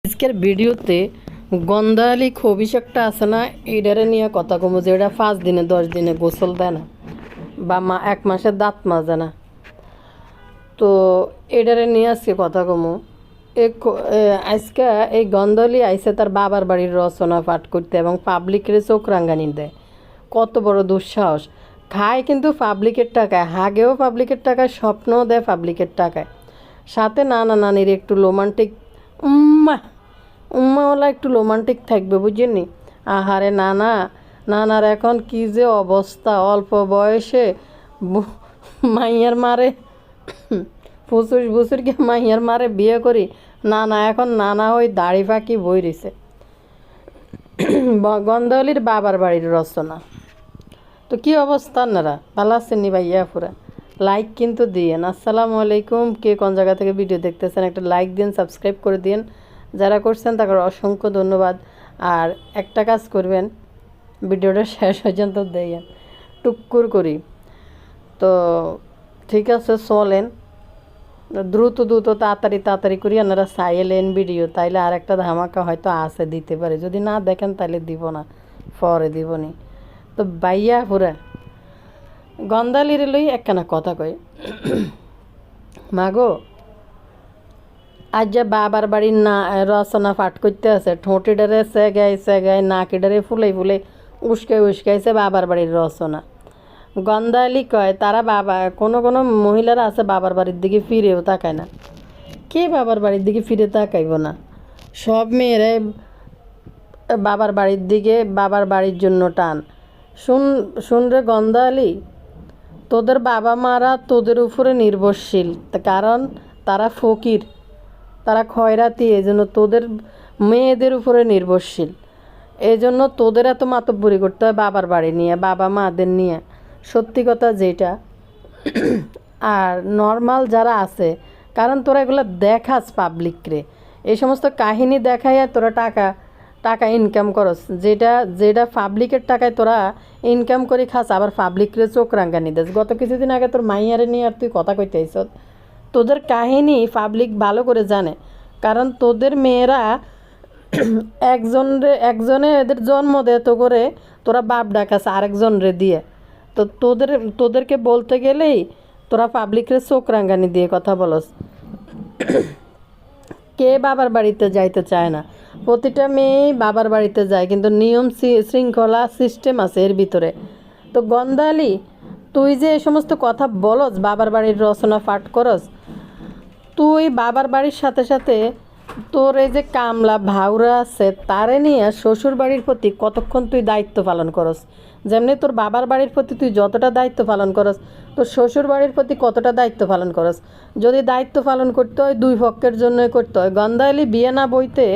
আজকের ভিডিওতে গন্ধালি খবিস একটা আছে না, এটারে নিয়ে কথা কমো যে এটা 5 দিনে 10 দিনে গোসল দেয় না বা 1 মাসের দাঁত মাজে না। তো এটারে নিয়ে আজকে কথা কমো। আজকে এই গন্ধালি আইসে তার বাবার বাড়ির রচনা পাঠ করতে এবং পাবলিকের চোখ রাঙ্গানি দেয়। কত বড় দুঃসাহস! খায় কিন্তু পাবলিকের টাকায়, হাগেও পাবলিকের টাকায়, স্বপ্নও দেয় পাবলিকের টাকায়। সাথে নানা নানির একটু রোমান্টিক উম্মাওয়ালা একটু রোমান্টিক থাকবে, বুঝেননি? আহারে নানার এখন কি যে অবস্থা! অল্প বয়সে মাইয়ার মারে 25 বছর কি মাইয়ার মারে বিয়ে করি। নানা ওই দাড়ি ফাঁকি বই রয়েছে। গন্ধালির বাবার বাড়ির রচনা। তো কি অবস্থা আপনারা? ভালো আছেন নি ভাইয়া পুরা? লাইক কিন্তু দিয়েন। আসসালামু আলাইকুম। কে কোন জায়গা থেকে ভিডিও দেখতেছেন একটা লাইক দিন, সাবস্ক্রাইব করে দিন। যারা করছেন তাকে অসংখ্য ধন্যবাদ। আর একটা কাজ করবেন, ভিডিওটা শেষ পর্যন্ত দেন টুক্কুর করি। তো ঠিক আছে, চলেন দ্রুত তাড়াতাড়ি করি। আপনারা চাইলেন ভিডিও, তাইলে আর একটা ধামাকা হয়তো আছে, দিতে পারে। যদি না দেখেন তাহলে দিব না, পরে দিবনি। তো বাইয়া পুরা গন্ধালির লই একখানা কথা কই। মাগো, আজ যা বাবার বাড়ির না রচনা পাঠ করতে আছে, ঠোঁটিডারে সেগায় নাকিডারে ফুলে উস্কাইছে বাবার বাড়ির রচনা। গন্ধালি কয় তারা কোনো মহিলারা আছে বাবার বাড়ির দিকে ফিরেও তাকায় না। কে বাবার বাড়ির দিকে ফিরে তাকাইব না? সব মেয়েরাই বাবার বাড়ির দিকে, বাবার বাড়ির জন্য টান। শুন রে গন্ধালি, তোদের বাবা মারা তোদের উপরে নির্ভরশীল, কারণ তারা ফকির, তারা খয়রাতি, এই জন্য তোদের মেয়েদের উপরে নির্ভরশীল। এই জন্য তোদের এত মাতব্বরি করতে হয় বাবার বাড়ি নিয়ে, বাবা মাদের নিয়ে। সত্যি কথা যেটা। আর নর্মাল যারা আছে, কারণ তোরা এগুলো দেখাস পাবলিকরে, এই সমস্ত কাহিনী দেখাইয়া তোরা টাকা ইনকাম করস, যেটা পাবলিকের টাকায় তোরা ইনকাম করে খাস, আবার পাবলিকরে চোখ রাঙ্গানি দেস। গত কিছুদিন আগে তোর মাইয়ারে নিয়ে আর তুই কথা কইতে আইস। তোদের কাহিনী পাবলিক ভালো করে জানে, কারণ তোদের মেয়েরা একজনে এদের জন্ম দেয় তো করে তোরা বাপ ডাকাস আরেকজন রে দিয়ে। তো তোদেরকে বলতে গেলেই তোরা পাবলিকের চোখ রাঙ্গানি দিয়ে কথা বলস। কে বাবার বাড়িতে যাইতে চায় না? প্রতিটা মেয়েই বাবার বাড়িতে যায়, কিন্তু নিয়ম শৃঙ্খলা সিস্টেম আছে এর ভিতরে। তো গন্ধালি, তুই যে এই সমস্ত কথা বলস, বাবার বাড়ির রচনা পাঠ করস, তুই বাবার বাড়ির সাথে সাথে তোর এই যে কামলা ভাউরা আছে তারে নিয়ে শ্বশুর বাড়ির প্রতি কতক্ষণ তুই দায়িত্ব পালন করস। যেমনি তোর বাবার বাড়ির প্রতি তুই যতটা দায়িত্ব পালন করস, তোর শ্বশুর বাড়ির প্রতি কতটা দায়িত্ব পালন করস। যদি দায়িত্ব পালন করতে হয়, দুই পক্ষের জন্যই করতে হয়। গন্ধালি বিয়ে না বইতে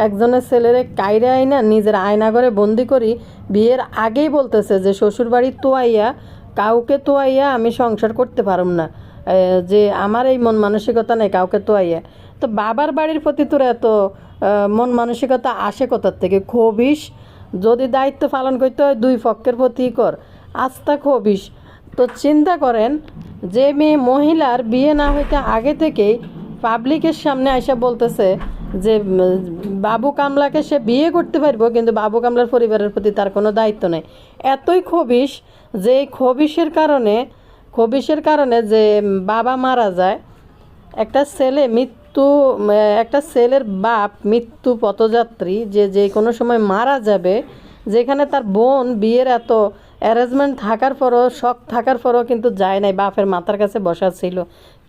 একজনের ছেলেরে কাইরে আইনা নিজের আয়নাঘরে বন্দি করি বিয়ের আগেই বলতেছে যে শ্বশুর বাড়ির কাউকে তোয়াইয়া আমি সংসার করতে পারুম না, যে আমার এই মন মানসিকতা নেই কাউকে তোয়াইয়া। তো বাবার বাড়ির প্রতি তোর এত মন মানসিকতা আসে কোথার থেকে? খবিস, যদি দায়িত্ব পালন করতে হয় দুই পক্ষের প্রতি কর, আস্থা খবিস। তো চিন্তা করেন, যে মেয়ে মহিলার বিয়ে না হইতে আগে থেকেই পাবলিকের সামনে আইসা বলতেছে যে বাবু কামলাকে সে বিয়ে করতে পারবো, কিন্তু বাবু কামলার পরিবারের প্রতি তার কোনো দায়িত্ব নেই। এতই খবিস যে খবিসের কারণে যে বাবা মারা যায়, একটা ছেলের বাপ মৃত্যু পথযাত্রী, যে কোনো সময় মারা যাবে, যেখানে তার বোন বিয়ের এত অ্যারেঞ্জমেন্ট থাকার পরও, শখ থাকার পরও কিন্তু যায় নাই, বাপের মাথার কাছে বসা ছিল।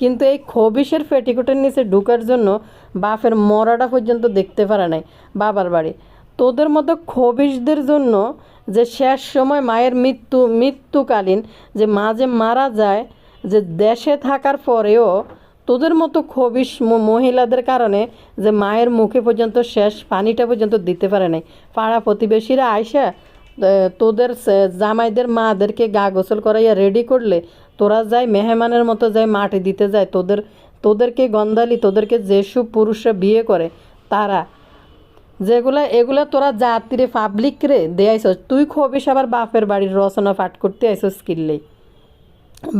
কিন্তু এই খবিসের পেটিকোটের নিচে ঢুকার জন্য বাপের মরাটা পর্যন্ত দেখতে পারে নাই বাবার বাড়ি। তোদের মতো খবিসদের জন্য যে শেষ সময় মায়ের মৃত্যুকালীন যে মা যে মারা যায়, যে দেশে থাকার পরেও তোদের মতো খবিস মহিলাদের কারণে যে মায়ের মুখে পর্যন্ত শেষ পানিটা পর্যন্ত দিতে পারে নাই। পাড়া প্রতিবেশীরা আইসা তোদের জামাইদের মাদেরকে গা গোসল করাইয়া রেডি করলে তোরা যায় মেহমানের মতো যায় মাটি দিতে যায়। তোদেরকে গন্ধালি, তোদেরকে যেসব পুরুষরা বিয়ে করে তারা এগুলা তোরা জাতিরে পাবলিক রে দেয়াইছ। তুই খবিস আবার বাপের বাড়ির রচনা পাঠ করতে আইসস কিনলেই।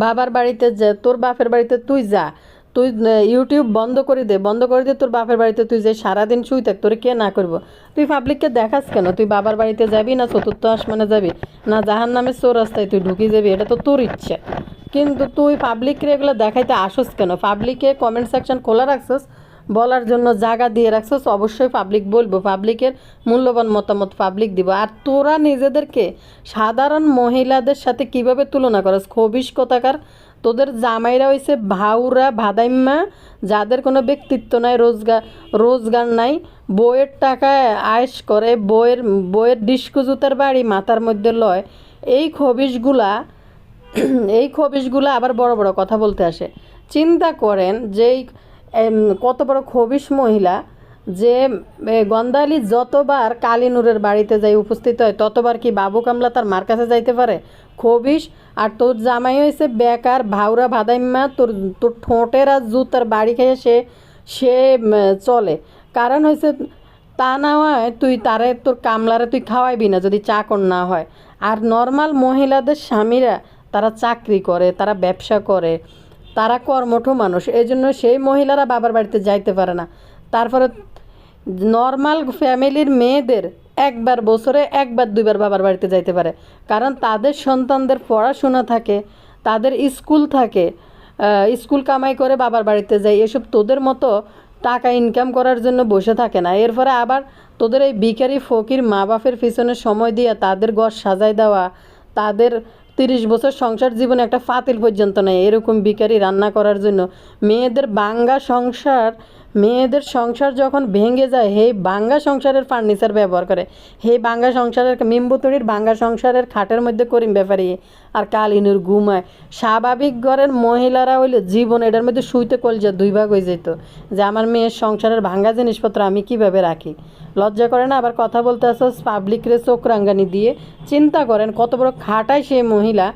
বাবার বাড়িতে তোর বাপের বাড়িতে তুই যা, তুই ইউটিউব বন্ধ করে দে, বন্ধ করে দে, তোর বাপের বাড়িতে তুই যে সারাদিন শুই থাক, তোরে কে না করবো? তুই পাবলিককে দেখাস কেন? তুই বাবার বাড়িতে যাবি না চতুর্থ আসমানে যাবি না জাহান নামের চৌরাস্তায় তুই ঢুকি যাবি, এটা তো তোর ইচ্ছা। কিন্তু তুই পাবলিককে এগুলো দেখাইতে আসস কেন? পাবলিকে কমেন্ট সেকশন খোলা রাখছস, বলার জন্য জায়গা দিয়ে রাখছস, অবশ্যই পাবলিক বলবো, পাবলিকের মূল্যবান মতামত পাবলিক দিব। আর তোরা নিজেদেরকে সাধারণ মহিলাদের সাথে কিভাবে তুলনা করস? খবিস কোথাকার! তোদের জামাইরা হইছে ভাউরা ভাদাইম্মা, যাদের কোনো ব্যক্তিত্ব নাই, রোজগার নাই, বইয়ের টাকায় আয়েশ করে, বইয়ের ডিস্কো জুতার বাড়ি মাথার মধ্যে লয়। এই খবিসগুলা এই খবিসগুলা আবার বড় বড় কথা বলতে আসে। চিন্তা করেন যে কত বড় খবিস মহিলা, যে গন্ধালি যতবার কালীনুরের বাড়িতে যাই উপস্থিত হয় ততবার কি বাবু কামলা তার মার কাছে যাইতে পারে? খবিস। আর তোর জামাই হয়েছে বেকার ভাউরা ভাদাইম্মা, তোর তোর ঠোঁটের আর জুতার বাড়ি খেয়ে সে চলে। কারণ হয়েছে তা না হয় তুই তারে তোর কামলারে তুই খাওয়াইবি না যদি চাকর না হয়। আর নর্মাল মহিলাদের স্বামীরা তারা চাকরি করে, তারা ব্যবসা করে, তারা কর্মঠ মানুষ, এই জন্য সেই মহিলারা বাবার বাড়িতে যাইতে পারে না। তারপরে নর্মাল ফ্যামিলির মেয়েদের একবার বছরে একবার দুইবার বাবার বাড়িতে যাইতে পারে, কারণ তাদের সন্তানদের পড়াশোনা থাকে, তাদের স্কুল থাকে, স্কুল কামাই করে বাবার বাড়িতে যায়। এসব তোদের মতো টাকা ইনকাম করার জন্য বসে থাকে না। এরপরে আবার তোদের এই ভিখারি ফকির মা বাপের পিছনে সময় দিয়ে তাদের ঘর সাজাই দেওয়া, তাদের 30 বছর সংসার জীবনে একটা ফাতিল পর্যন্ত নেই এরকম ভিখারি রান্না করার জন্য। মেয়েদের সংসার যখন ভেঙে যায়, হে ভাঙ্গা সংসারের ফার্নিচার ব্যবহার করে, হে ভাঙ্গা সংসারের মিম্বুতড়ির ভাঙ্গা সংসারের খাটের মধ্যে করিম ব্যাপারী আর কালিনুর ঘুমায়। স্বাভাবিক ঘরের মহিলারা হইলে জীবন এটার মধ্যে শুইতে কলজা 2 ভাগ হয়ে যেত যে আমার মেয়ের সংসারের ভাঙ্গা জিনিসপত্র আমি কিভাবে রাখি। লজ্জা করে না আবার কথা বলতে আসছ পাবলিকরে চোখ রাঙ্গানি দিয়ে? চিন্তা করেন কত বড় খাটায় সেই মহিলা,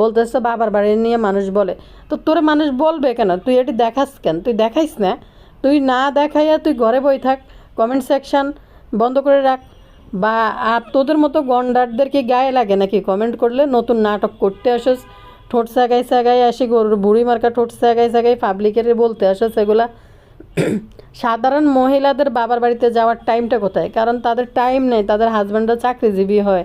বলতেছে বাবার বাড়ি নিয়ে মানুষ বলে। তো তোরে মানুষ বলবে কেন? তুই এটি দেখাস কেন? তুই দেখাইস না, তুই না দেখাইয়া তুই ঘরে বই থাক, কমেন্ট সেকশন বন্ধ করে রাখ। বা আর তোদের মতো গন্ডারদেরকে গায়ে লাগে নাকি কমেন্ট করলে? নতুন নাটক করতে আসস, ঠোঁট সাগাই আসি, গরুর বুড়ি মার্কা ঠোঁট সাগাই পাবলিকের বলতে আসস এগুলা। সাধারণ মহিলাদের বাবার বাড়িতে যাওয়ার টাইমটা কোথায়? কারণ তাদের টাইম নেই, তাদের হাজব্যান্ডরা চাকরিজীবী হয়।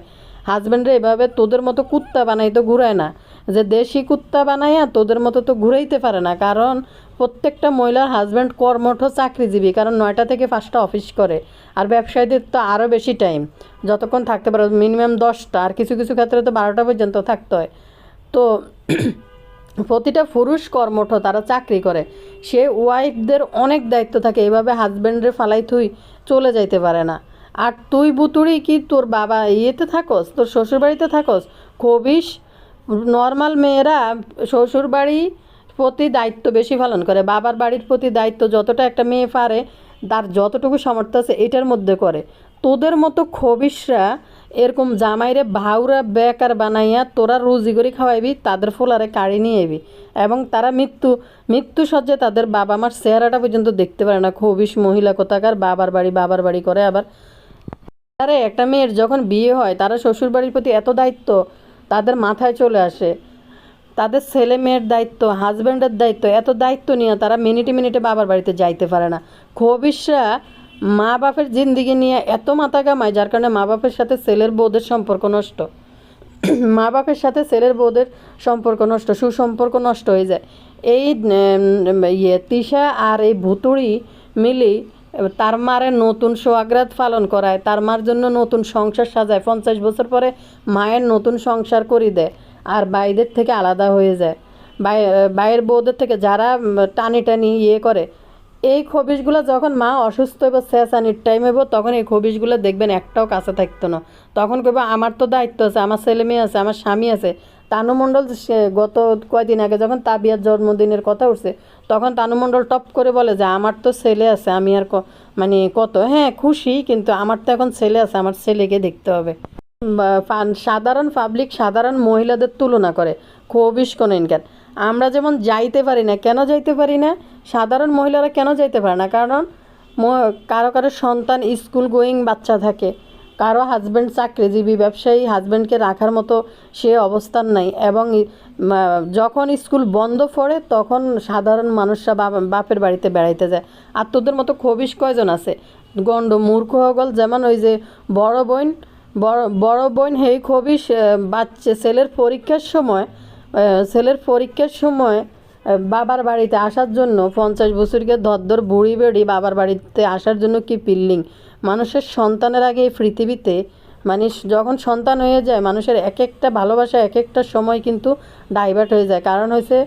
হাজব্যান্ডরা এভাবে তোদের মতো কুত্তা বানাই তো ঘুরায় না, যে দেশি কুত্তা বানাইয়া তোদের মতো তো ঘুরাইতে পারে না। কারণ প্রত্যেকটা মহিলার হাজব্যান্ড কর্মঠ চাকরিজীবী, কারণ 9টা থেকে 5টা অফিস করে। আর ব্যবসায়ীদের তো আরও বেশি টাইম, যতক্ষণ থাকতে পারে মিনিমাম 10টা, আর কিছু কিছু ক্ষেত্রে তো 12টা পর্যন্ত থাকতে হয়। তো প্রতিটা পুরুষ কর্মঠ, তারা চাকরি করে, সে ওয়াইফদের অনেক দায়িত্ব থাকে, এভাবে হাজব্যান্ডের ফালাই তুই চলে যাইতে পারে না। আর তুই বুতুড়ি কি তোর বাবা ইয়েতে থাকস, তোর শ্বশুরবাড়িতে থাকস? খবিস। নর্মাল মেয়েরা শ্বশুরবাড়ি প্রতি দায়িত্ব বেশি পালন করে, বাবার বাড়ির প্রতি দায়িত্ব যতটা একটা মেয়ে পারে তার যতটুকু সামর্থ্য আছে এটার মধ্যে করে। তোদের মতো খবিসরা এরকম জামাইরে ভাউরা বেকার বানাইয়া তোরা রুজি করে খাওয়াইবি, তাদের ফোলারে কাড়ি নিয়ে আইবি, এবং তারা মৃত্যু সজ্জায় তাদের বাবা মার চেহারাটা পর্যন্ত দেখতে পারে না। খবিস মহিলা কোথাকার বাবার বাড়ি করে। আবার আরে একটা মেয়ের যখন বিয়ে হয় তারা শ্বশুরবাড়ির প্রতি এত দায়িত্ব তাদের মাথায় চলে আসে, তাদের ছেলে মেয়ের দায়িত্ব, হাজব্যান্ডের দায়িত্ব, এত দায়িত্ব নিয়ে তারা মিনিটে বাবার বাড়িতে যাইতে পারে না। খবিসরা মা বাপের জিন্দিগি নিয়ে এত মাথা কামায়, যার কারণে মা বাপের সাথে ছেলের বউদের সম্পর্ক নষ্ট। মা বাপের সাথে ছেলের বউদের সম্পর্ক নষ্ট, সুসম্পর্ক নষ্ট হয়ে যায়। এই তিশা আর এই ভুতুড়ি মিলি তার মারে নতুন সোহাগরাত পালন করায়, তার মার জন্য নতুন সংসার সাজায়, 50 বছর পরে মায়ের নতুন সংসার করে দেয়, আর বাইদের থেকে আলাদা হয়ে যায়। বাইয়ের বউদের থেকে যারা টানি ইয়ে করে। এই খবিসগুলো যখন মা অসুস্থ হইব, শেষানির টাইম হইব, তখন এই খবিসগুলো দেখবেন একটাও কাছে থাকতো না। তখন কইব আমার তো দায়িত্ব আছে, আমার ছেলে মেয়ে আছে, আমার স্বামী আছে। তানু মণ্ডল সে গত কয়দিন আগে যখন তাবিয়ার জন্মদিনের কথা উঠছে, তখন তানু মণ্ডল টপ করে বলে যে আমার তো ছেলে আছে, আমি আর মানে কত হ্যাঁ খুশি, কিন্তু আমার তো এখন ছেলে আছে, আমার ছেলেকে দেখতে হবে। সাধারণ পাবলিক সাধারণ মহিলাদের তুলনা করে। খবিস কোন ইনকার আমরা যেমন যাইতে পারি না, কেন যাইতে পারি না? সাধারণ মহিলারা কেন যাইতে পারে না? কারণ কারো সন্তান স্কুল গোয়িং বাচ্চা থাকে, কারো হাজব্যান্ড চাকরিজীবী ব্যবসায়ী, হাজব্যান্ডকে রাখার মতো সে অবস্থান নাই, এবং যখন স্কুল বন্ধ পড়ে তখন সাধারণ মানুষরা বাপের বাড়িতে বেড়াইতে যায়। আর তোদের মতো খবিশ কয়জন আছে গণ্ড মূর্খ হগল, যেমন ওই যে বড় বোন হেই খবিশ বাচ্চা ছেলের পরীক্ষার সময় বাবার বাড়িতে আসার জন্য 50 বছরকে ধর বুড়ি বেড়ি বাবার বাড়িতে আসার জন্য কি ফিল্ডিং। মানুষের সন্তানের আগে এই পৃথিবীতে মানে যখন সন্তান হয়ে যায় মানুষের এক একটা ভালোবাসা এক একটা সময় কিন্তু ডাইভার্ট হয়ে যায়। কারণ হয়েছে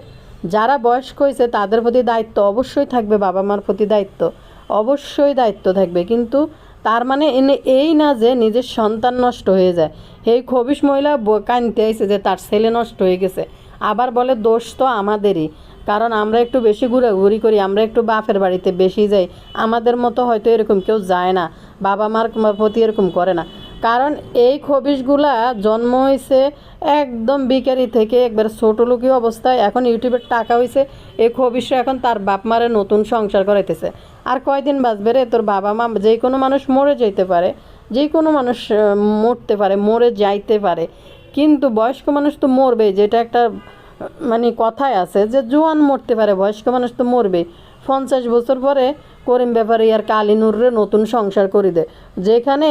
যারা বয়স্ক হয়েছে তাদের প্রতি দায়িত্ব অবশ্যই থাকবে, বাবা মার প্রতি দায়িত্ব অবশ্যই দায়িত্ব থাকবে, কিন্তু তার মানে এই না যে নিজের সন্তান নষ্ট হয়ে যায়। এই খবিশ মহিলা কানতে আইছে যে তার ছেলে নষ্ট হয়ে গেছে, আবার বলে দোষ তো আমাদেরই, কারণ আমরা একটু বেশি ঘোরাঘুরি করি, আমরা একটু বাপের বাড়িতে বেশি যাই, আমাদের মতো হয়তো এরকম কেউ যায় না, বাবা মার প্রতি এরকম করে না। কারণ এই খবিশগুলা জন্ম হয়েছে একদম বিকারি থেকে একবার ছোটো লোকই অবস্থায়, এখন ইউটিউবের টাকা হয়েছে, এই খবিশরা এখন তার বাপ মারে নতুন সংসার করাইতেছে। আর কয়দিন বাঁচবে রে তোর বাবা মা? যে কোনো মানুষ মরে যেতে পারে, যে কোনো মানুষ মরতে পারে, মরে যাইতে পারে, কিন্তু বয়স্ক মানুষ তো মরবে, যেটা একটা মানে কথায় আছে যে জোয়ান মরতে পারে, বয়স্ক মানুষ তো মরবে। 50 বছর পরে করিম ব্যাপারী আর কালিনুরে নতুন সংসার করে দেয়। যেখানে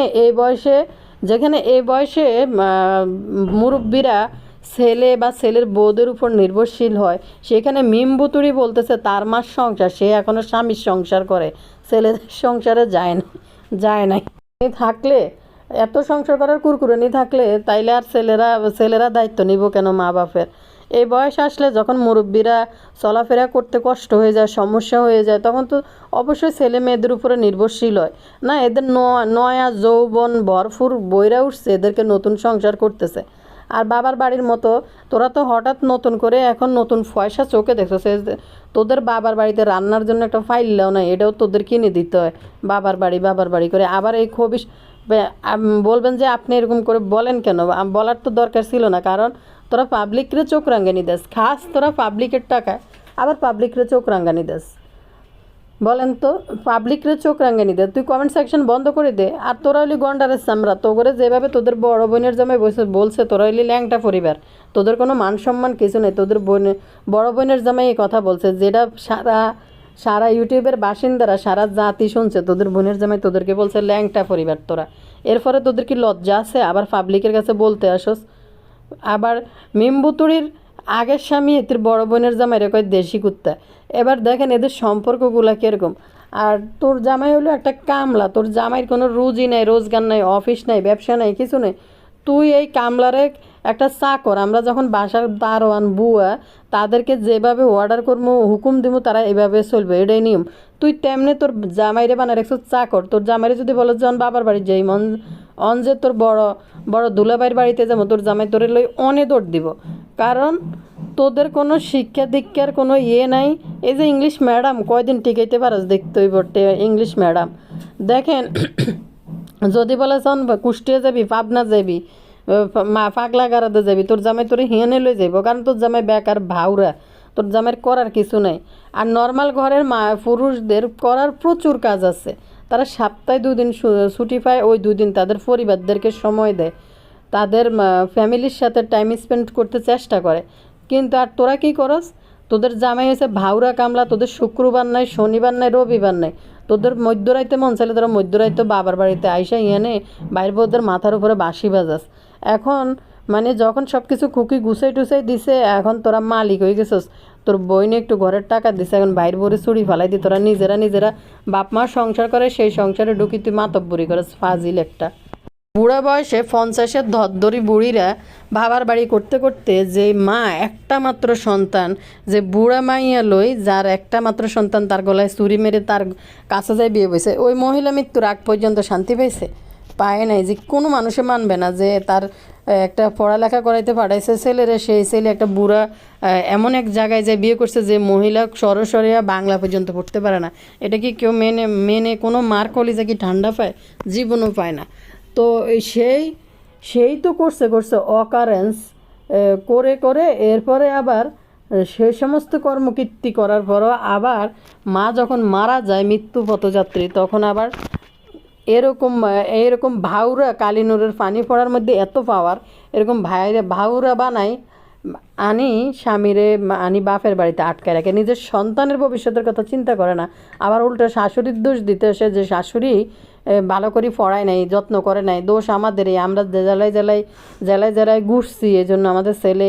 এই বয়সে মুরব্বীরা ছেলে বা ছেলের বউদের উপর নির্ভরশীল হয়, সেখানে মিমবুতুরি বলতেছে তার মাস সংসার, সে এখনও স্বামীর সংসার করে, ছেলেদের সংসারে যায় নাই থাকলে, এত সংসার করার কুরকুরানি থাকলে তাইলে আর ছেলেরা দায়িত্ব নিব কেন মা বাপের? এই বয়স আসলে যখন মুরব্বীরা চলাফেরা করতে কষ্ট হয়ে যায়, সমস্যা হয়ে যায়, তখন তো অবশ্যই ছেলে মেয়েদের উপরে নির্ভরশীল হয় না। এদের নয়া যৌবন ভরপুর বইরা উঠছে, এদেরকে নতুন সংসার করতেছে। আর বাবার বাড়ির মতো তোরা তো হঠাৎ নতুন করে এখন নতুন পয়সা চোখে দেখছো, তোদের বাবার বাড়িতে রান্নার জন্য একটা ফাইলও নাই, এটাও তোদের কিনে দিতে হয় বাবার বাড়ি করে। আবার এই খবিশ বলবেন যে আপনি এরকম করে বলেন কেন? বলার তো দরকার ছিল না, কারণ তোরা পাবলিকরে চোখ রাঙ্গানি দেস, খাস তোরা পাবলিকের টাকা আবার পাবলিকরে চোখ রাঙ্গানি দেস। বলেন তো, পাবলিকরে চোখ রাঙ্গানি দে, তুই কমেন্ট সেকশন বন্ধ করে দে। আর তোরা হইলি গন্ডারের চামড়া, তো করে যেভাবে তোদের বড় বোনের জামাই বলছে তোরা হইলি ল্যাংটা পরিবার, তোদের কোনো মান সম্মান কিছু নেই। তোদের বড় বোনের জামাই এই কথা বলছে, যেটা সারা ইউটিউবের বাসিন্দারা সারা জাতি শুনছে, তোদের বোনের জামাই তোদেরকে বলছে ল্যাংটা পরিবার। তোরা এরপরে তোদের কি লজ্জা আছে আবার পাবলিকের কাছে বলতে আসোস? আবার মিমবুতুরির আগের স্বামী এদের বড় বোনের জামাইরে কয় দেশি কুত্তা। এবার দেখেন এদের সম্পর্কগুলো কীরকম। আর তোর জামাই হলো একটা কামলা, তোর জামাইয়ের কোনো রুজি নাই, রোজগার নাই, অফিস নাই, ব্যবসা নাই, কিছু নেই। তুই এই কামলারে একটা চাকর, আমরা যখন বাসার দারোয়ান বুয়া তাদেরকে যেভাবে অর্ডার করবো হুকুম দিব তারা এভাবে চলবে, এটাই নিয়ম। তুই তেমনি তোর জামাইরে বানায় রাখছো চাকর। তোর জামাইরে যদি বলো যখন বাবার বাড়ি যাই অন যে তোর বড় দুলাভাইয়ের বাড়িতে যাবো, তোর জামাই তোরে লই অনে দৌড় দিব, কারণ তোদের কোনো শিক্ষা দীক্ষার কোনো নাই। এই যে ইংলিশ ম্যাডাম কয়দিন টিকাইতে পারস দেখতেই বটে ইংলিশ ম্যাডাম। দেখেন যদি বলে শোন কুষ্টিয়া যাবি, পাবনা যাবি, পাগলা গারাতে যাবি, তোর জামাই তোরে হিয়ানে লই যাইব, কারণ তোর জামাই বেকার ভাউরা, তোর জামাইয়ের করার কিছু নাই। আর নর্মাল ঘরের পুরুষদের করার প্রচুর কাজ আছে, তারা সপ্তাহে 2 দিন ছুটি পায়, ওই 2 দিন তাদের পরিবারদেরকে সময় দেয়, তাদের ফ্যামিলির সাথে টাইম স্পেন্ড করতে চেষ্টা করে। কিন্তু আর তোরা কী করস? তোদের জামাই হয়েছে ভাউরা কামলা, তোদের শুক্রবার নাই, শনিবার নাই, রবিবার নাই, তোদের মধ্যরাইতে মন চাইলে তোরা মধ্যরাইতে বাবার বাড়িতে আইসা ইয়ানে বাইরে ওদের মাথার উপরে বাঁশি বাজাস। এখন মানে যখন সব কিছু খুকি গুছাই টুসাই দিছে, এখন তোরা মালিক হয়ে গেছিস, তোর বইনে একটু ঘরের টাকা দিছে, এখন বাইরে বরে চুরি ফেলাই দি, তোরা নিজেরা বাপ মা সংসার করে, সেই সংসারে ঢুকি তুই মাতব্বরি করিস, ফাজিল একটা। বুড়া বয়সে 50-এর ধরধরি বুড়িরা বাবার বাড়ি করতে করতে যে মা একটা মাত্র সন্তান, যে বুড়া মাইয়া লই যার একটা মাত্র সন্তান তার গলায় চুরি মেরে তার কাছে যায় বিয়ে বইছে, ওই মহিলা মৃত্যুর আগ পর্যন্ত শান্তি পেয়েছে? পায় নাই। যে কোনো মানুষে মানবে না যে তার একটা পড়ালেখা করাইতে পাঠাইছে ছেলেরে, সেই ছেলে একটা বুড়া এমন এক জায়গায় যায় বিয়ে করছে যে মহিলা সরসরিয়া বাংলা পর্যন্ত পড়তে পারে না। এটা কি কেউ মেনে কোনো মার কলিজা কি ঠান্ডা পায়? জীবনও পায় না। তো সেই তো করছে অকারেন্স করে এরপরে আবার সেই সমস্ত কর্মকীর্তি করার পরও আবার মা যখন মারা যায় মৃত্যু পথযাত্রী, তখন আবার এরকম ভাউরা কালিনুরের পানি পড়ার মধ্যে এত পাওয়ার, এরকম ভাউরা বানায়, আনি স্বামীরে আনি বাপের বাড়িতে আটকায় রাখে, নিজের সন্তানের ভবিষ্যতের কথা চিন্তা করে না। আবার উল্টো শাশুড়ির দোষ দিতে আসে যে শাশুড়ি ভালো করে পড়ায় নাই, যত্ন করে নাই, দোষ আমাদেরই, আমরা জেলায় ঘুরছি, এই জন্য আমাদের ছেলে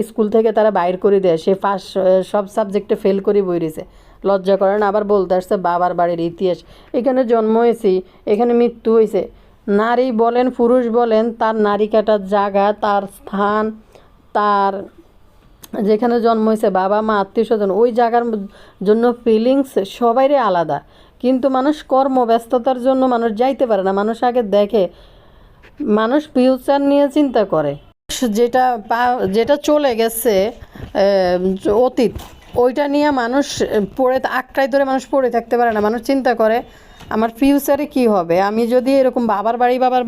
স্কুল থেকে তারা বাইর করে দেয়, সে ফার্স্ট সব সাবজেক্টে ফেল করে বইরেছে, লজ্জা করে না। আবার বলতে আসছে বাবার বাড়ির ইতিহাস, এখানে জন্ম হয়েছি, এখানে মৃত্যু হয়েছে। নারী বলেন পুরুষ বলেন, তার নারী কাটার জায়গা, তার স্থান, তার যেখানে জন্ম হয়েছে, বাবা মা আত্মীয় স্বজন, ওই জায়গার জন্য ফিলিংস সবাইরই আলাদা। কিন্তু মানুষ কর্মব্যস্ততার জন্য মানুষ যাইতে পারে না। মানুষ আগে দেখে, মানুষ ফিউচার নিয়ে চিন্তা করে, যেটা চলে গেছে অতীত, ওইটা নিয়ে মানুষ আঁকড়াই ধরে মানুষ পড়ে থাকতে পারে না। মানুষ চিন্তা করে আমার ফিউচারে কি হবে, আমি যদি এরকম বাবার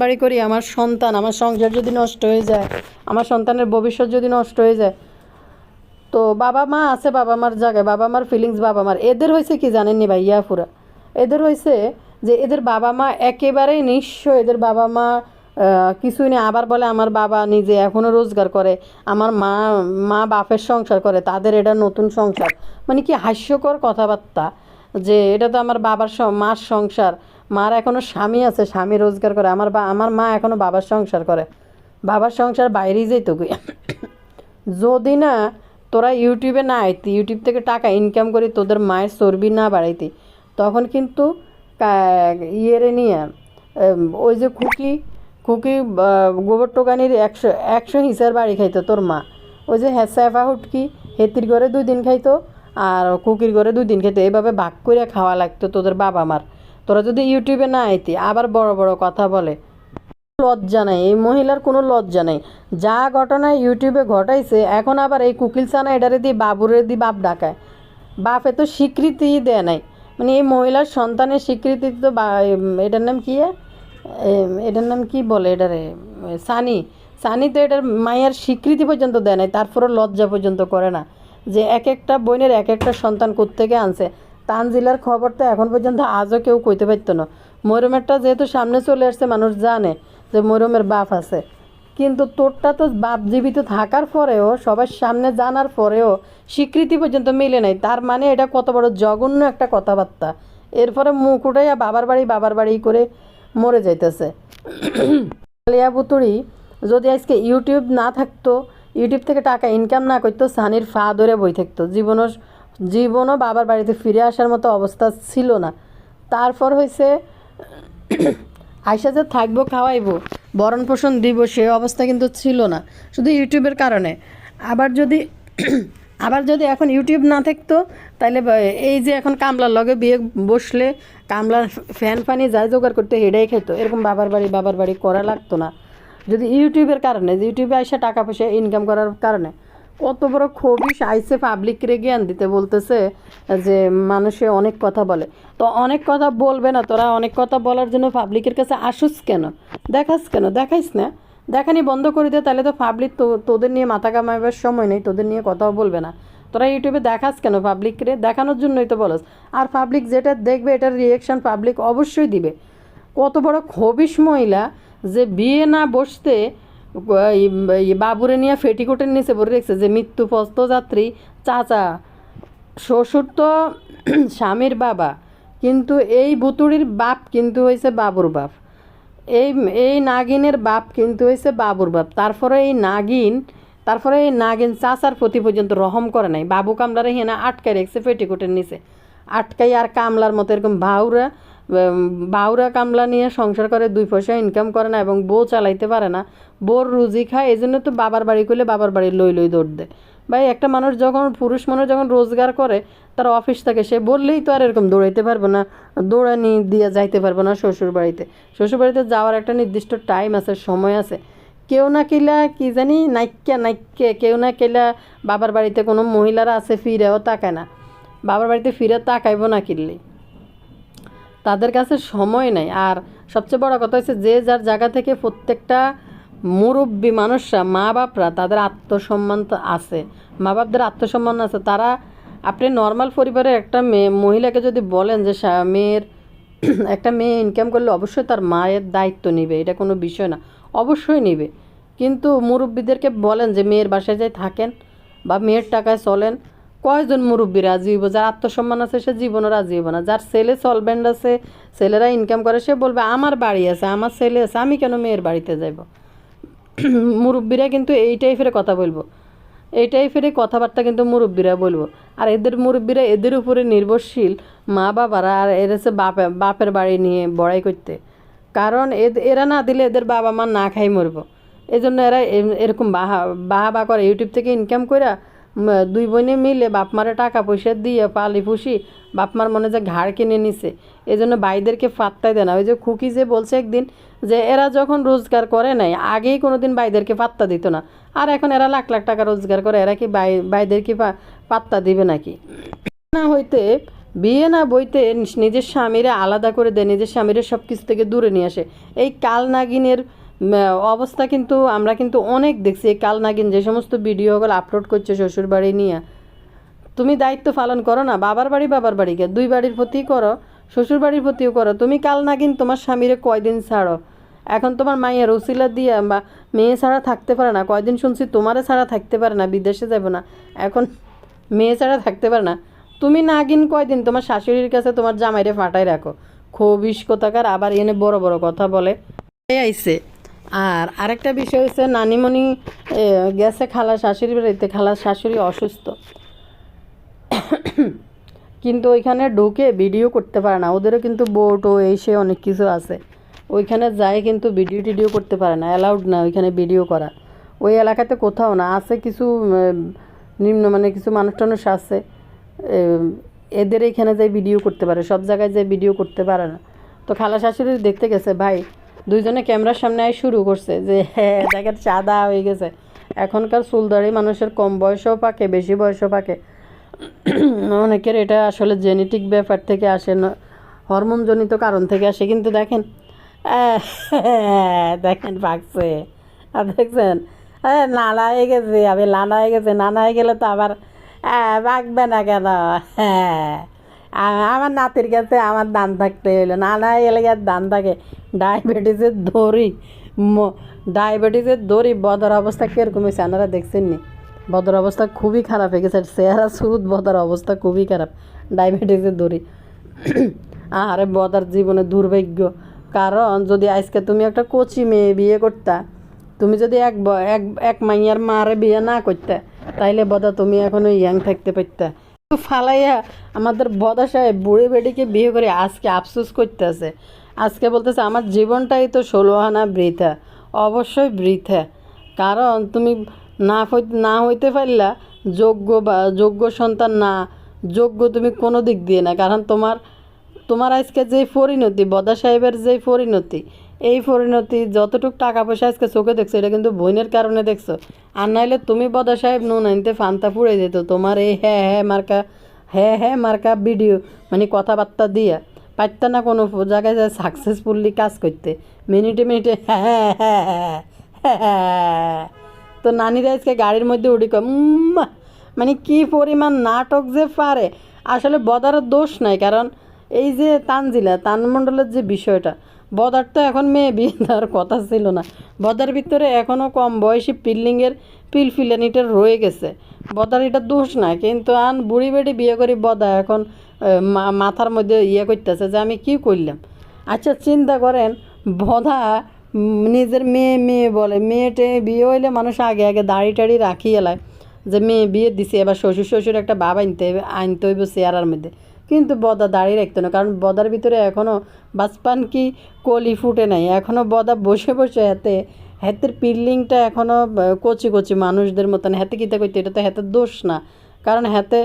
বাড়ি করি, আমার সন্তান, আমার সংসার যদি নষ্ট হয়ে যায়, আমার সন্তানের ভবিষ্যৎ যদি নষ্ট হয়ে যায়। তো বাবা মা আছে, বাবা মার জায়গায়, বাবা মার ফিলিংস বাবা মার। এদের হয়েছে কি জানেননি ভাইয়া ফুরা, এদের হয়েছে যে এদের বাবা মা একেবারেই নিঃস্ব, এদের বাবা মা কিছুই নেই। আবার বলে আমার বাবা নিজে এখনও রোজগার করে, আমার মা বাপের সংসার করে, তাদের এটা নতুন সংসার। মানে কি হাস্যকর কথাবার্তা, যে এটা তো আমার মার সংসার, মার এখনও স্বামী আছে, স্বামী রোজগার করে, আমার মা এখনও বাবার সংসার করে, বাবার সংসার বাইরেই যেত। যদি না তোরা ইউটিউবে না আইতি, ইউটিউব থেকে টাকা ইনকাম করি, তোদের মায়ের চর্বি না বাড়াইতি, তখন কিন্তু ইয়েরে নিয়ে ওই যে খুকি গোবর টোকানির 100 হিসার বাড়ি খাইতো তোর মা। ওই যে সেফা হুটকি হেতির ঘরে 2 দিন খাইতো আর কুকির ঘরে 2 দিন খাইতো, এইভাবে ভাগ করে খাওয়া লাগতো তোদের বাবা মার। তোরা যদি ইউটিউবে না আইতি, আবার বড় বড় কথা বলে, লজ্জা নাই এই মহিলার, কোনো লজ্জা নেই। যা ঘটনা ইউটিউবে ঘটাইছে, এখন আবার এই কুকিল সানা এটারে দিয়ে বাবুরে দিয়ে বাপ ডাকায়। বাপে তো স্বীকৃতিই দেয় নাই, মানে এই মহিলার সন্তানের স্বীকৃতি তো এটার নাম কি, এটার নাম কি বলে এটারে, সানি তো এটার মায়ের স্বীকৃতি পর্যন্ত দেয় নাই, তারপরও লজ্জা পর্যন্ত করে না যে এক একটা বোনের এক একটা সন্তান কোত্থেকে আনছে। তানজিলার খবর তো এখন পর্যন্ত আজও কেউ কইতে পারতো না। মরমেরটা যেহেতু সামনে চলে আসছে, মানুষ জানে যে মরমের বাপ আছে, কিন্তু তোরটা তো বাপ জীবিত থাকার পরেও, সবার সামনে জানার পরেও স্বীকৃতি পর্যন্ত মিলে নাই। তার মানে এটা কত বড় জঘন্য একটা কথাবার্তা। এরপরে মুখ উঠাইয়া বাবার বাড়ি করে মরে যাইতেছে। আলিয়া বুতুড়ি যদি আজকে ইউটিউব না থাকতো, ইউটিউব থেকে টাকা ইনকাম না করতো, সানির ফা ধরে বই থাকতো, জীবনও বাবার বাড়িতে ফিরে আসার মতো অবস্থা ছিল না। তারপর হয়েছে আয়সা যে থাকবো, খাওয়াইবো, ভরণ পোষণ দিব, সে অবস্থা কিন্তু ছিল না, শুধু ইউটিউবের কারণে। আবার যদি এখন ইউটিউব না থাকতো, তাহলে এই যে এখন কামলার লগে বিয়ে বসলে কামলার ফ্যান পানি যায় জোগাড় করতে, হেডাই খেতো, এরকম বাবার বাড়ি করা লাগতো না, যদি ইউটিউবের কারণে, যে ইউটিউবে আইসা টাকা পয়সা ইনকাম করার কারণে। কত বড় খবিশ আইসে পাবলিকরে জ্ঞান দিতে, বলতেছে যে মানুষে অনেক কথা বলে। তো অনেক কথা বলবে না, তোরা অনেক কথা বলার জন্য পাবলিকের কাছে আসুস কেন, দেখাইস না, দেখানি বন্ধ করে দে, তাহলে তো পাবলিক তোদের নিয়ে মাথা কামাইবার সময় নেই, তোদের নিয়ে কথাও বলবে না। তোরা ইউটিউবে দেখাস কেন, পাবলিকরে দেখানোর জন্যই তো বলস। আর পাবলিক যেটা দেখবে, এটার রিয়েকশান পাবলিক অবশ্যই দিবে। কত বড় খবিশ মহিলা, যে বিয়ে না বসতে বাবুরে নিয়ে ফেটিকোটের নিচে ভরে রেখেছে, যে মৃত্যু পথযাত্রী চাচা, শ্বশুর তো স্বামীর বাবা, কিন্তু এই বুতুড়ির বাপ কিন্তু হয়েছে বাবুর বাপ, এই নাগিনের বাপ কিন্তু হয়েছে বাবুর বাপ। তারপরে এই নাগিন চাচার প্রতি পর্যন্ত রহম করে নাই, বাবু কামলারে হেনা আটকায় রেখেছে ফেটিকোটের নিচে, আটকাই। আর কামলার মতো এরকম বাউরা কামলা নিয়ে সংসার করে, 2 পয়সা ইনকাম করে না এবং বউ চালাইতে পারে না, বোর রুজি খায়। এই জন্য তো বাবার বাড়ি করলে বাবার বাড়ি লই দৌড় দেয়। ভাই একটা মানুষ যখন, পুরুষ মানুষ যখন রোজগার করে, তার অফিস থাকে, সে বললেই তো আর এরকম দৌড়াইতে পারবে না, দৌড়ানি দিয়ে যাইতে পারবে না শ্বশুরবাড়িতে যাওয়ার একটা নির্দিষ্ট টাইম আছে, সময় আছে। কেউ না কেলা কি জানি নাইক্যে কেউ না কেলা বাবার বাড়িতে কোনো মহিলারা আছে, ফিরেও তাকায় না, বাবার বাড়িতে ফিরে তাকাইব না কিনলে, তাদের কাছে সময় নেই। আর সবচেয়ে বড় কথা হচ্ছে, যে যার জায়গা থেকে প্রত্যেকটা মুরব্বী মানুষরা, মা বাপরা, তাদের আত্মসম্মান তো আছে, মা বাপদের আত্মসম্মান আছে। তারা, আপনি নর্মাল পরিবারের একটা মহিলাকে যদি বলেন যে মেয়ের একটা মেয়ে ইনকাম করলে অবশ্যই তার মায়ের দায়িত্ব নেবে, এটা কোনো বিষয় না, অবশ্যই নেবে। কিন্তু মুরব্বীদেরকে বলেন যে মেয়ের বাসায় যাই থাকেন বা মেয়ের টাকায় চলেন, কয়জন মুরব্বী রাজি হইব? যার আত্মসম্মান আছে সে জীবনও রাজি হইব না। যার ছেলে সলভেন্ট আছে, ছেলেরা ইনকাম করে, সে বলবে আমার বাড়ি আছে, আমার ছেলে আছে, আমি কেন মেয়ের বাড়িতে যাইব? মুরব্বীরা কিন্তু এই টাইপের কথা বলবো, এই টাইপের কথাবার্তা কিন্তু মুরব্বীরা বলবো। আর এদের মুরব্বীরা এদের উপরে নির্ভরশীল মা বাবারা, আর এর হচ্ছে বাপের বাড়ি নিয়ে বড়াই করতে। কারণ এরা না দিলে এদের বাবা মা না খাই মরবো। এই জন্য এরা এরকম বাহা করে ইউটিউব থেকে ইনকাম করে দুই বোনে মিলে বাপ মারে টাকা পয়সা দিয়ে পালি পুষি বাপ মার মনে যে ঘাড় কিনে নিছে। এই জন্য ভাইদেরকে পাত্তাই দেয় না। ওই যে খুকি যে বলছে একদিন যে এরা যখন রোজগার করে নাই আগেই কোনো দিন ভাইদেরকে পাত্তা দিত না, আর এখন এরা লাখ লাখ টাকা রোজগার করে, এরা কি ভাইদের কি পাত্তা দিবে নাকি? না হইতে বিয়ে না বইতে নিজের স্বামীরা আলাদা করে দেয়, নিজের স্বামীরা সব কিছু থেকে দূরে নিয়ে আসে। এই কাল নাগিনের অবস্থা কিন্তু আমরা কিন্তু অনেক দেখছি। এই কাল নাগিন যে সমস্ত ভিডিওগুলো আপলোড করছে শ্বশুর বাড়ি নিয়ে, তুমি দায়িত্ব পালন করো না। বাবার বাড়িকে দুই বাড়ির প্রতি করো, শ্বশুর বাড়ির প্রতিও করো। তুমি কাল নাগিন তোমার স্বামীরে কয়দিন ছাড়ো? এখন তোমার মায়ের উসিলা দিয়ে বা মেয়ে ছাড়া থাকতে পারে না, কয়দিন শুনছি তোমারে ছাড়া থাকতে পারে না, বিদেশে যাব না, এখন মেয়ে ছাড়া থাকতে পারে না। তুমি নাগিন কয়দিন তোমার শাশুড়ির কাছে তোমার জামাইরে ফাটাই রাখো। খবিস কোথাকার আবার এনে বড় বড় কথা বলে আইছে। আর আরেকটা বিষয় হচ্ছে নানিমণি গেছে খালা শাশুড়ি বাড়িতে, খালা শাশুড়ি অসুস্থ, কিন্তু ওইখানে ঢুকে ভিডিও করতে পারে না। ওদেরও কিন্তু বোট ও এসে অনেক কিছু আছে, ওইখানে যায় কিন্তু ভিডিও টিডিও করতে পারে না, অ্যালাউড না ওইখানে ভিডিও করা। ওই এলাকাতে কোথাও না, আছে কিছু নিম্ন মানে কিছু মানুষ টানুষ আছে, এদের এখানে যাই ভিডিও করতে পারে, সব জায়গায় যাই ভিডিও করতে পারে না। তো খালা শাশুড়ি দেখতে গেছে ভাই, দুইজনে ক্যামেরার সামনে আয় শুরু করছে যে হ্যাঁ দেখেন চাঁদা হয়ে গেছে। এখনকার চুলদাড়ি মানুষের কম বয়সেও পাকে, বেশি বয়সও পাকে। অনেকের এটা আসলে জেনেটিক ব্যাপার থেকে আসে, হরমোনজনিত কারণ থেকে আসে। কিন্তু দেখেন দেখেন পাকছে, আর দেখছেন নানা হয়ে গেছে, আমি নানা হয়ে গেছে, নানা হয়ে গেলে তো আবার পাকবে না কেন? হ্যাঁ, আমার নাতির কাছে আমার দান থাকতে হইলো, নানা হয়ে গেলে আর দান থাকে। ডায়াবেটিসের দড়ি বদর অবস্থা কীরকম হয়েছে আপনারা দেখছেন নি? বদর অবস্থা খুবই খারাপ হয়ে গেছে, চেহারা সুরুত বদর অবস্থা খুবই খারাপ, ডায়াবেটিসের দড়ি। আরে বদার জীবনে দুর্ভাগ্য। কারণ যদি আজকে তুমি একটা কচি মেয়ে বিয়ে করতা, তুমি যদি এক মাইয়ার মারে বিয়ে না করতে, তাইলে বদা তুমি এখনো ইয়াং থাকতে পারতা। ফালাইয়া আমাদের বদা সাহেব বুড়ি বেডিকে বিয়ে করে আজকে আফসোস করতেছে, আজকে বলতেছে আমার জীবনটাই তো 16 আনা বৃথা। অবশ্যই বৃথা, কারণ তুমি না হইতে পারলা যোগ্য সন্তান, না যোগ্য তুমি কোনো দিক দিয়ে না। কারণ তোমার আজকে যেই পরিণতি, বদা সাহেবের যেই পরিণতি, এই পরিণতি যতটুকু টাকা পয়সা আজকে চোখে দেখছো, এটা কিন্তু বোনের কারণে দেখছো। আর নাইলে তুমি বদা সাহেব নুন আনতে ফান্তা পুড়ে যেত তোমার এই হ্যাঁ মার্কা ভিডিও মানে কথাবার্তা দিয়া পারত না কোনো জায়গায় যায় সাকসেসফুলি কাজ করতে, মিনিটে হ্যাঁ। তো নানিরা আজকে গাড়ির মধ্যে উঠি মানে কি পরিমাণ নাটক যে পারে। আসলে বদারের দোষ নাই, কারণ এই যে তানমণ্ডলের যে বিষয়টা, বদার তো এখন মেয়ে বিয়ে দেওয়ার কথা ছিল না। বদার ভিতরে এখনও কম বয়সী পিলফিলানিটা রয়ে গেছে, বদার এটা দোষ না। কিন্তু বুড়ি বেড়ি বিয়ে করি বদা এখন মাথার মধ্যে করতেছে যে আমি কি করলাম। আচ্ছা চিন্তা করেন, বদা নিজের মেয়ে বলে, মেয়েটে বিয়ে হইলে মানুষ আগে দাড়ি টাড়ি রাখি এলায় যে মেয়ে বিয়ে দিছে, এবার শ্বশুর একটা ভাব আনতে হইব চেয়ারার মধ্যে। কিন্তু বদা দাঁড়িয়ে রাখতো না, কারণ বদার ভিতরে এখনও বাজপান কি কলি ফুটে নাই। এখনও বদা বসে হাতের পিল্লিংটা এখনও কচি মানুষদের মতন হাতে কিতা করতে, এটা তো হাতের দোষ না। কারণ হাতে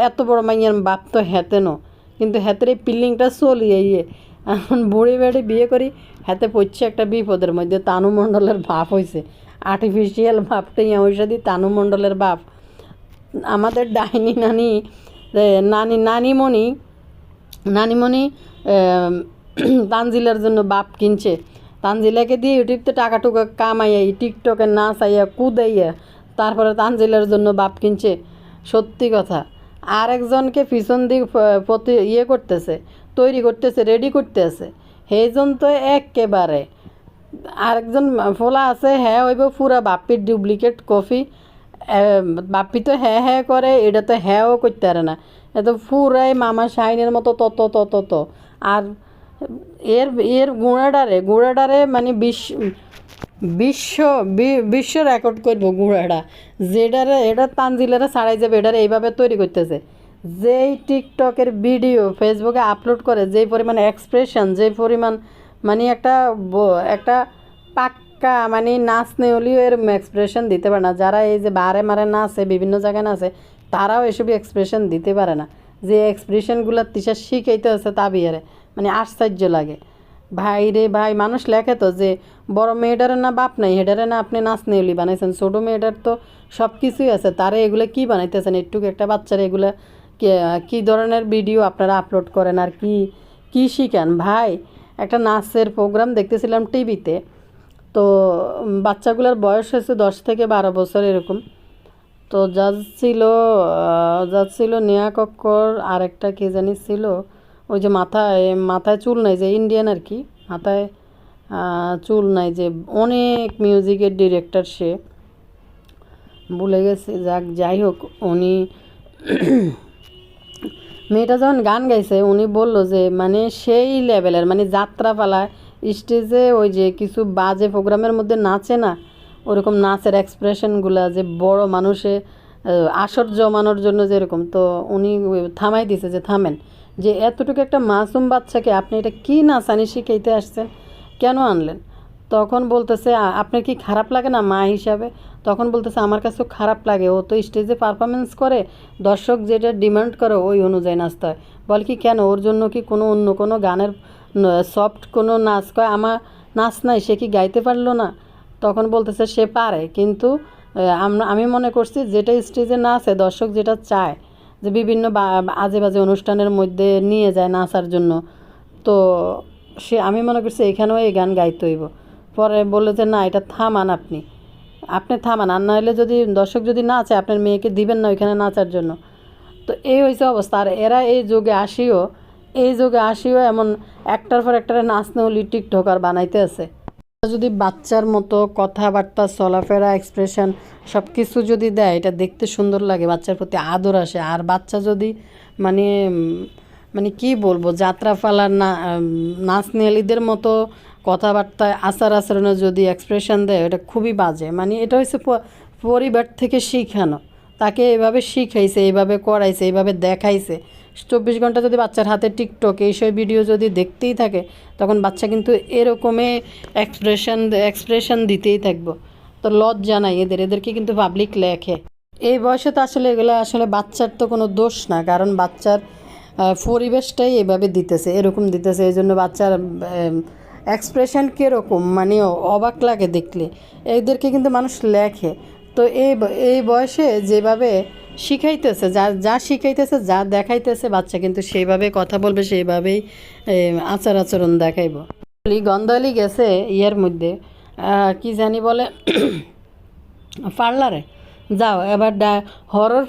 এত বড় মাইয়ার বাপ তো হাতে নো, কিন্তু হাতের এই পিল্লিংটা চলিয়ে এখন বুড়ি বেড়ি বিয়ে করি হাতে পড়ছে একটা বিপদের মধ্যে। তানুমণ্ডলের বাপ হয়েছে, আর্টিফিশিয়াল বাপটাই হয়েছে দি তানুমণ্ডলের বাপ। আমাদের ডাইনি নানিমণি তানজিলার জন্য বাপ কিনছে, তানজিলাকে দিয়ে ইউটিউবতে টাকা টুকা কামাইয়া টিকটকে নাচাইয়া কুদাইয়া তারপরে তানজিলার জন্য বাপ কিনছে। সত্যি কথা, আর একজনকে পিছন দিক করতেছে। তৈরি করতেছে, রেডি করতেছে, সেইজন তো একেবারে। আরেকজন ফোলা আছে, হ্যাঁ হইব পুরা বাপ্পির ডুপ্লিকেট কপি। বাপ্পি তো হ্যাঁ হ্যাঁ করে, এটা তো হ্যাঁও করতে পারে না, এ তো পুরাই মামা শাইনের মতো তত তত তত। আর এর এর গুঁড়াডারে মানে বিশ্ব বিশ্ব রেকর্ড করবো গুঁড়াটা, যেটারে এটা তানজিলেরা ছাড়াই যাবে, এটারে এইভাবে তৈরি করতেছে। যেই টিকটকের ভিডিও ফেসবুকে আপলোড করে, যেই পরিমাণ এক্সপ্রেশন, যেই পরিমাণ মানে একটা পাক্কা মানে নাচ নেওলিও এরকম এক্সপ্রেশন দিতে পারে না। যারা এই যে বারে মারে নাচে, বিভিন্ন জায়গায় নাচে, তারাও এসবই এক্সপ্রেশন দিতে পারে না। যে এক্সপ্রেশনগুলো তিসা শিখাইতে আছে তা বিয়ারে মানে আশ্চর্য লাগে। ভাই রে ভাই, মানুষ লেখে তো যে বড় মেয়েটারে না বাপ নাই, হেডারে না আপনি নাচ নেওলি বানাইছেন, ছোটো মেয়েটার তো সব কিছুই আছে, তারে এগুলো কি বানাইতেছেন? একটু একটা বাচ্চারা এগুলো কী ধরনের ভিডিও আপনারা আপলোড করেন আর কি কি শিখেন ভাই? একটা নাচের প্রোগ্রাম দেখতেছিলাম টিভিতে, তো বাচ্চাগুলোর বয়স হয়েছে 10 থেকে 12 বছর এরকম। তো জাজ ছিল নেহা কক্কর, আরেকটা কে জানি ছিল, ওই যে মাথায় মাথায় চুল নাই, যে ইন্ডিয়ান আর কি, মাথায় চুল নাই, যে অনেক মিউজিকের ডিরেক্টর, সে ভুলে গেছে, যাই হোক উনি মেয়েটা যখন গান গাইছে, উনি বলল যে মানে সেই লেভেলের মানে যাত্রাপালা স্টেজে ওই যে কিছু বাজে প্রোগ্রামের মধ্যে নাচে না, ওরকম নাচের এক্সপ্রেশনগুলো যে বড় মানুষে আসর জমানোর জন্য যেরকম, তো উনি থামাই দিছে যে থামেন, যে এতটুকু একটা মাসুম বাচ্চাকে আপনি এটা কী নাচানি শিখাইতে আসছেন, কেন আনলেন? তখন বলতেছে আপনার কি খারাপ লাগে না মা হিসাবে? তখন বলতেছে আমার কাছেও খারাপ লাগে, ও তো স্টেজে পারফরমেন্স করে, দর্শক যেটা ডিমান্ড করে ওই অনুযায়ী নাচতে হয়। বল কি কেন, ওর জন্য কি কোনো অন্য কোনো গানের সফট কোনো নাচ কয় আমার নাচ নাই, সে কি গাইতে পারলো না? তখন বলতেছে সে পারে, কিন্তু আমি মনে করছি যেটা স্টেজে নাচে, দর্শক যেটা চায়, যে বিভিন্ন আজে বাজে অনুষ্ঠানের মধ্যে নিয়ে যায় নাচার জন্য, তো আমি মনে করছি এখানেও এই গান গাইতে হইব। পরে বললো যে না, এটা থামান, আপনি থামান, আর নাহলে যদি দর্শক যদি নাচে আপনার মেয়েকে দিবেন না ওইখানে নাচার জন্য। তো এই হয়েছে অবস্থা। আর এরা এই যুগে আসিও এমন একটার পর একটারে নাচ নেওলি টিকটকার বানাইতে আছে। যদি বাচ্চার মতো কথাবার্তা, চলাফেরা, এক্সপ্রেশন সব কিছু যদি দেয়, এটা দেখতে সুন্দর লাগে, বাচ্চার প্রতি আদর আসে। আর বাচ্চা যদি মানে মানে কি বলবো, যাত্রাপালার নাচ নেয়ালিদের মতো কথাবার্তায়, আচার আচরণে যদি এক্সপ্রেশন দেয়, এটা খুবই বাজে। মানে এটা হচ্ছে পরিবার থেকে শিখানো, তাকে এভাবে শিখাইছে, এইভাবে করাইছে, এইভাবে দেখাইছে। 24 ঘন্টা যদি বাচ্চার হাতে টিকটক এইসব ভিডিও যদি দেখতেই থাকে, তখন বাচ্চা কিন্তু এরকমই এক্সপ্রেশন দিতেই থাকবো। তো লজ্জা নাই এদেরকে কিন্তু পাবলিক লেখে। এই বয়সে তো আসলে এগুলো আসলে বাচ্চার তো কোনো দোষ না, কারণ বাচ্চার পরিবেশটাই এভাবে দিতেছে, এরকম দিতেছে, এই জন্য বাচ্চার এক্সপ্রেশন কীরকম মানে অবাক লাগে দেখলে। এদেরকে কিন্তু মানুষ লেখে। তো এই বয়সে যেভাবে শিখাইতেছে, যা শিখাইতেছে, যা দেখাইতেছে, বাচ্চা কিন্তু সেইভাবে কথা বলবে, সেইভাবেই আচার আচরণ দেখাইব। গন্ধালি গেছে ইয়ের মধ্যে কি জানি বলে পার্লারে, যাও এবার হরর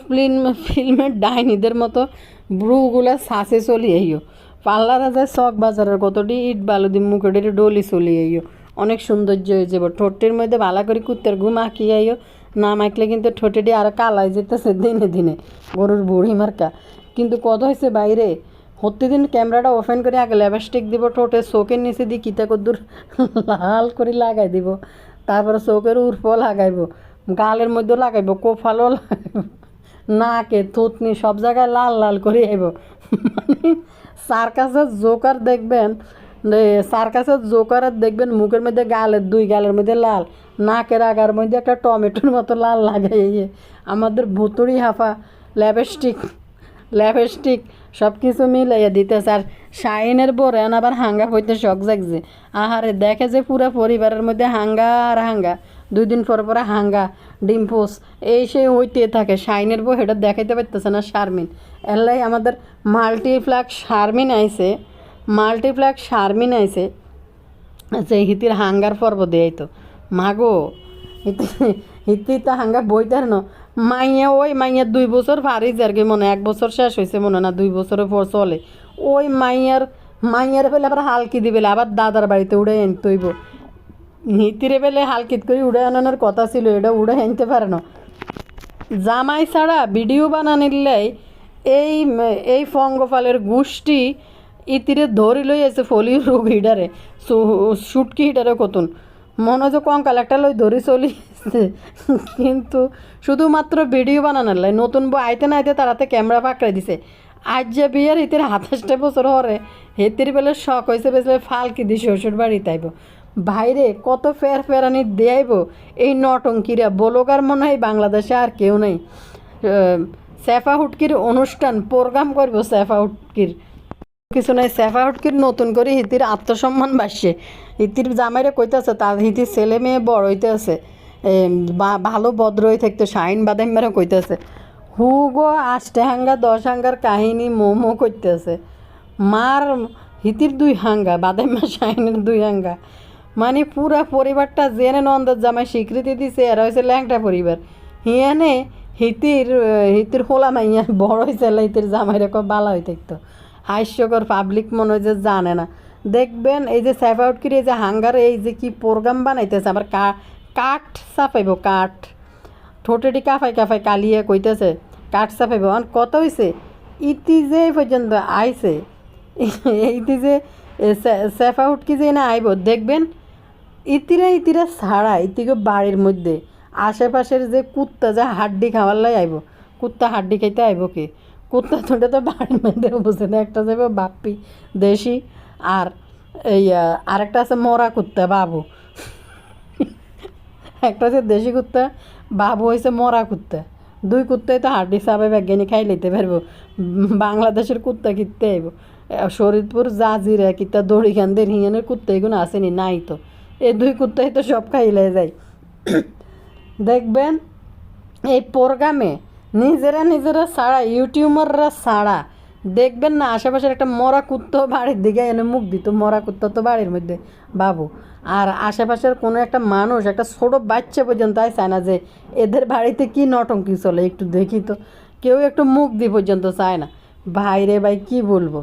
ফিল্মের ডাইনিদের মতো ব্রুগুলা শ্বাসে চলি আইও, পার্লারে যায় শখ বাজারের কতটি ইট বালু দি মুখে ডলি চলি আইও, অনেক সৌন্দর্য হয়ে যাব। ঠোঁটের মধ্যে ভালো করে কুত্তের ঘুম আঁকি আইও, না মাখলে কিন্তু ঠোঁটেটি আরও কালাই যেতেছে দিনে দিনে, গরুর বুড়ি মার্কা। কিন্তু কত হয়েছে বাইরে প্রতিদিন ক্যামেরাটা ওপেন করে আগে লিপস্টিক দিব ঠোঁটে, চোখের নিচে দিয়ে কিতা কদ্দুর লাল করে লাগাই দিব, তারপরে চোখের উর্ফও লাগাইব, গালের মধ্যেও লাগাইব, কোফালও লাগাইব, নাকে থুতনি সব জায়গায় লাল লাল করে আইব। মানে সার্কাসের জোকার দেখবেন, দেখবেন মুখের মধ্যে দুই গালের মধ্যে লাল, নাকের আগার মধ্যে একটা টমেটোর মতো লাল লাগাইয়ে, আমাদের ভুতুড়ি হাফা ল্যাপস্টিক সব কিছু মিলাইয়া দিতেছে। আর শাইনের বোরেন আবার হাঙ্গা হইতে শখ জাগছে, আহারে দেখে যে পুরা পরিবারের মধ্যে হাঙ্গা আর হাঙ্গা, 2 দিন পর পরে হাঙ্গা ডিম্পোস এই সে হইতে থাকে। শাইনের বউ এটা দেখাইতে পারতেছে না শারমিন, এলাই আমাদের মাল্টিপ্লাক শারমিন আইছে যে হিতির হাঙ্গার পর্ব দেয়। তো মাগো হিতি তো হাঙ্গা বইতার ন মাইয়া 2 বছর পারি আর কি, মনে 1 বছর শেষ হয়েছে মনে না, 2 বছরের পর চলে, ওই মাইয়ার ফেলে আবার হালকি দিবে আবার দাদার বাড়িতে উড়ে আনতে হইব। হিতিরে বেলে হালকিত করে উড়ে আনানোর কথা ছিল, এটা উড়ে আনতে পারে না। জামাই ছাড়া ভিডিও বানানিলে এই এই পঙ্গপালের গোষ্ঠী ইতিরে ধরি লই আছে ফলি রোগ হিডারে সুটকি হিডারে কতুন মনে হয় যে কঙ্কাল একটা লই ধরি চলি কিন্তু শুধুমাত্র ভিডিও বানানোর লাই নতুন বউ আইতে না আইতে তারাতে ক্যামেরা পাকড়াই দিছে। আজ যে বিয়ের হিতির ২৭টা বছর হরে হেতির বেলে শখ হয়েছে বেসলে ফালকি দি শ্বশুর বাড়ি তাইব। ভাইরে কত ফেরানি দেয়াইব এই নটঙ্কিরা বলোগার মনে হয় বাংলাদেশে আর কেউ নেই। স্যাফা হুটকির অনুষ্ঠান প্রোগ্রাম করব স্যাফা হুটকির কিছু নাই। স্যাফা হুটকির নতুন করে হিতির আত্মসম্মান বাড়ছে। হিতির জামাইরে কইতেছে তার হিতির ছেলে মেয়ে বড় হইতে আছে ভালো ভদ্র হয়ে থাকতো শাইন বাদাম মেরে কইতেছে হুগো ৮ হাঙ্গা ১০ হাঙ্গার কাহিনী মোমো করতেছে মার হিতির ২ হাঙ্গা বাদাইমা শাইনের ২ হাঙ্গা মানে পুরা পরিবারটা জেনে নন্দের জামাই স্বীকৃতি দিছে এরা হয়েছে ল্যাংটা পরিবার। হিয়ানে হিতির হোলা মাইয়া বড় হয়েছে হিতির জামাই রেখো বালা হয়ে থাকতো হাস্যকর পাবলিক মনে হয় যে জানে না। দেখবেন এই যে স্যাফ আউট করে এই যে হাঙ্গার এই যে কি প্রোগ্রাম বানাইতেছে আবার কাঠ সাফাইব কাঠ ঠোঁটেটি কাফাই কালিয়ে কইতেছে কাঠ সাফাইব কত হয়েছে ইতি যে পর্যন্ত আইছে এইটি যে স্যাফা উটকি যে না আইব দেখবেন ইতিরা ছাড়া ইতিকে বাড়ির মধ্যে আশেপাশের যে কুত্তা যা হাড্ডি খাওয়ার লাই আইব কুত্তা হাড্ডি খাইতে আইব কি কুত্তা তোটা তো বাড়ির মধ্যে বসে না একটা যাবে বাপ্পি দেশি আর এই আরেকটা আছে মরা কুত্তা বাবু একটা হচ্ছে দেশি কুত্তা বাবু হয়েছে মরা কুত্তা ২ কুত্তাই তো হাড্ডি সাবে ব্যাজ্ঞানি খাই লইতে পারবো। বাংলাদেশের কুত্তা কিনতে আইব শরীরপুর জাজিরা কিতা দড়িখানদের হিয়ানের কুত্তা এগুলো আসেনি নাই তো এই ২ কুত্তাই তো সব খাইলে যায়। দেখবেন এই প্রোগ্রামে নিজেরা ছাড়া ইউটিউবাররা ছাড়া দেখবেন না আশেপাশের একটা মরা কুত্তা বাড়ির দিকে এনে মুখ দিত মরা কুত্তা তো বাড়ির মধ্যে বাবু আর আশেপাশের কোনো একটা মানুষ একটা ছোট বাচ্চা পর্যন্ত চায় না যে এদের বাড়িতে কি নটঙ্কি চলে একটু দেখি তো কেউ একটু মুখ দিয়ে পর্যন্ত চায় না। ভাই রে ভাই কী বলবো।